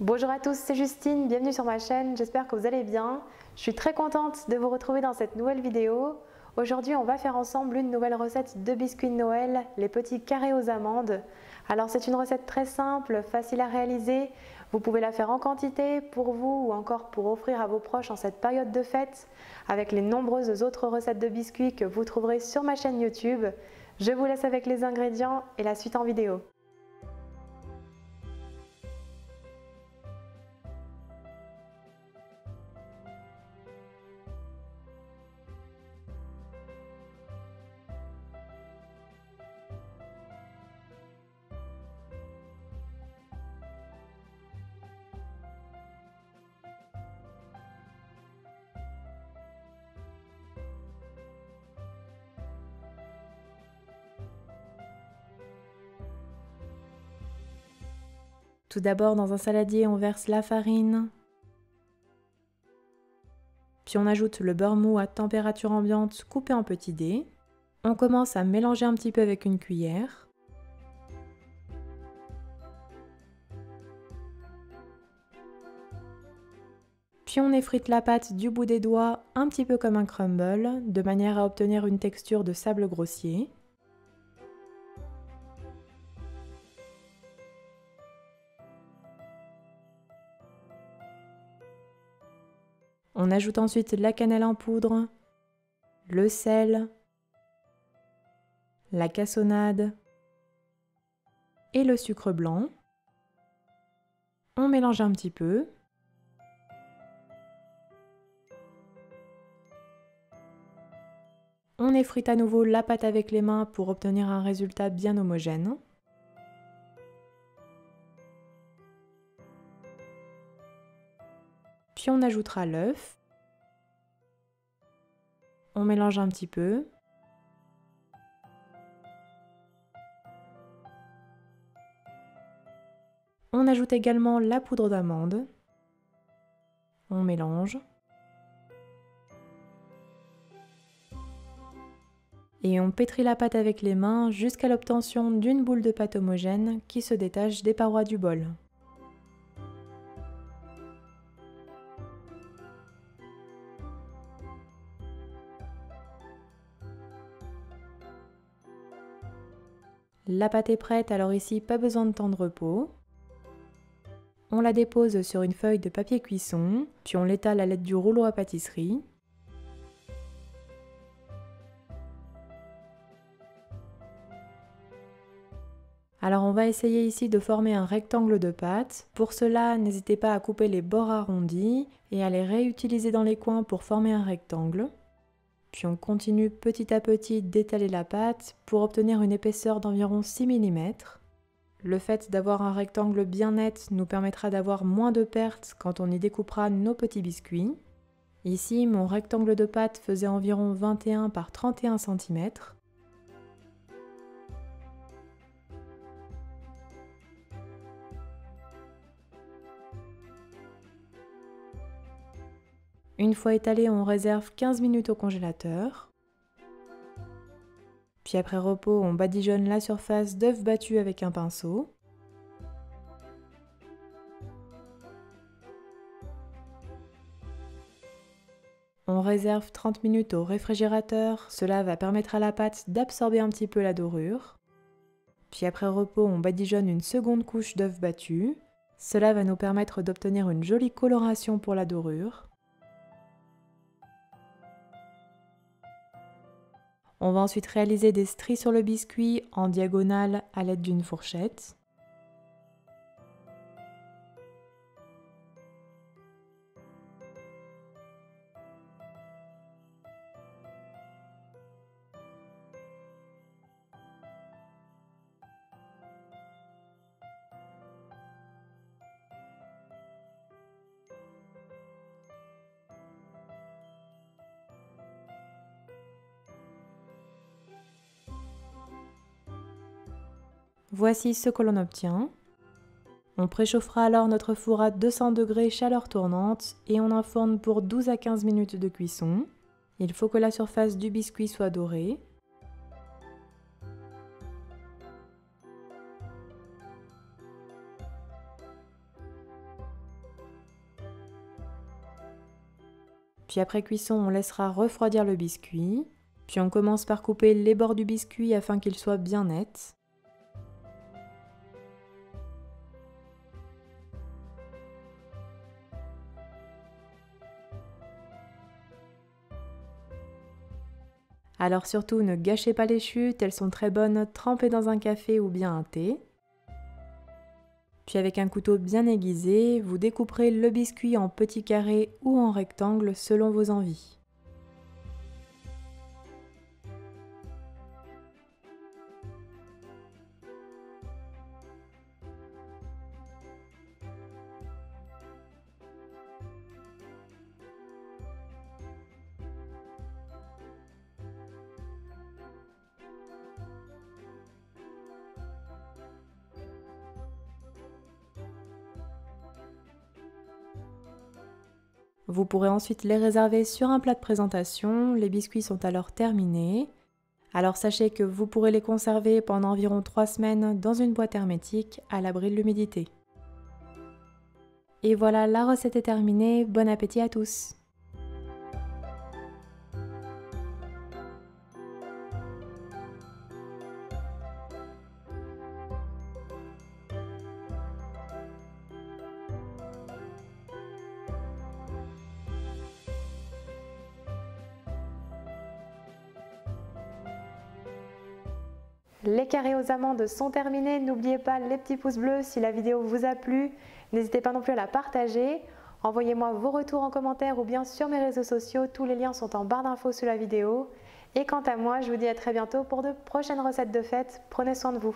Bonjour à tous, c'est Justine, bienvenue sur ma chaîne, j'espère que vous allez bien. Je suis très contente de vous retrouver dans cette nouvelle vidéo. Aujourd'hui, on va faire ensemble une nouvelle recette de biscuits de Noël, les petits carrés aux amandes. Alors c'est une recette très simple, facile à réaliser. Vous pouvez la faire en quantité pour vous ou encore pour offrir à vos proches en cette période de fête avec les nombreuses autres recettes de biscuits que vous trouverez sur ma chaîne YouTube. Je vous laisse avec les ingrédients et la suite en vidéo. Tout d'abord, dans un saladier, on verse la farine, puis on ajoute le beurre mou à température ambiante coupé en petits dés. On commence à mélanger un petit peu avec une cuillère. Puis on effrite la pâte du bout des doigts, un petit peu comme un crumble, de manière à obtenir une texture de sable grossier. On ajoute ensuite la cannelle en poudre, le sel, la cassonade et le sucre blanc. On mélange un petit peu. On effrite à nouveau la pâte avec les mains pour obtenir un résultat bien homogène. Puis on ajoutera l'œuf. On mélange un petit peu. On ajoute également la poudre d'amande. On mélange. Et on pétrit la pâte avec les mains jusqu'à l'obtention d'une boule de pâte homogène qui se détache des parois du bol. La pâte est prête, alors ici pas besoin de temps de repos. On la dépose sur une feuille de papier cuisson, puis on l'étale à l'aide du rouleau à pâtisserie. Alors on va essayer ici de former un rectangle de pâte. Pour cela, n'hésitez pas à couper les bords arrondis et à les réutiliser dans les coins pour former un rectangle. Puis on continue petit à petit d'étaler la pâte pour obtenir une épaisseur d'environ 6 mm. Le fait d'avoir un rectangle bien net nous permettra d'avoir moins de pertes quand on y découpera nos petits biscuits. Ici, mon rectangle de pâte faisait environ 21 par 31 cm. Une fois étalé, on réserve 15 minutes au congélateur. Puis après repos, on badigeonne la surface d'œuf battu avec un pinceau. On réserve 30 minutes au réfrigérateur, cela va permettre à la pâte d'absorber un petit peu la dorure. Puis après repos, on badigeonne une seconde couche d'œuf battu. Cela va nous permettre d'obtenir une jolie coloration pour la dorure. On va ensuite réaliser des stries sur le biscuit en diagonale à l'aide d'une fourchette. Voici ce que l'on obtient. On préchauffera alors notre four à 200 degrés chaleur tournante et on enfourne pour 12 à 15 minutes de cuisson. Il faut que la surface du biscuit soit dorée. Puis après cuisson, on laissera refroidir le biscuit. Puis on commence par couper les bords du biscuit afin qu'ils soient bien nets. Alors surtout, ne gâchez pas les chutes, elles sont très bonnes trempées dans un café ou bien un thé. Puis avec un couteau bien aiguisé, vous découperez le biscuit en petits carrés ou en rectangles selon vos envies. Vous pourrez ensuite les réserver sur un plat de présentation, les biscuits sont alors terminés. Alors sachez que vous pourrez les conserver pendant environ 3 semaines dans une boîte hermétique à l'abri de l'humidité. Et voilà, la recette est terminée, bon appétit à tous! Les carrés aux amandes sont terminés, n'oubliez pas les petits pouces bleus si la vidéo vous a plu, n'hésitez pas non plus à la partager, envoyez-moi vos retours en commentaire ou bien sur mes réseaux sociaux, tous les liens sont en barre d'infos sous la vidéo. Et quant à moi, je vous dis à très bientôt pour de prochaines recettes de fête, prenez soin de vous.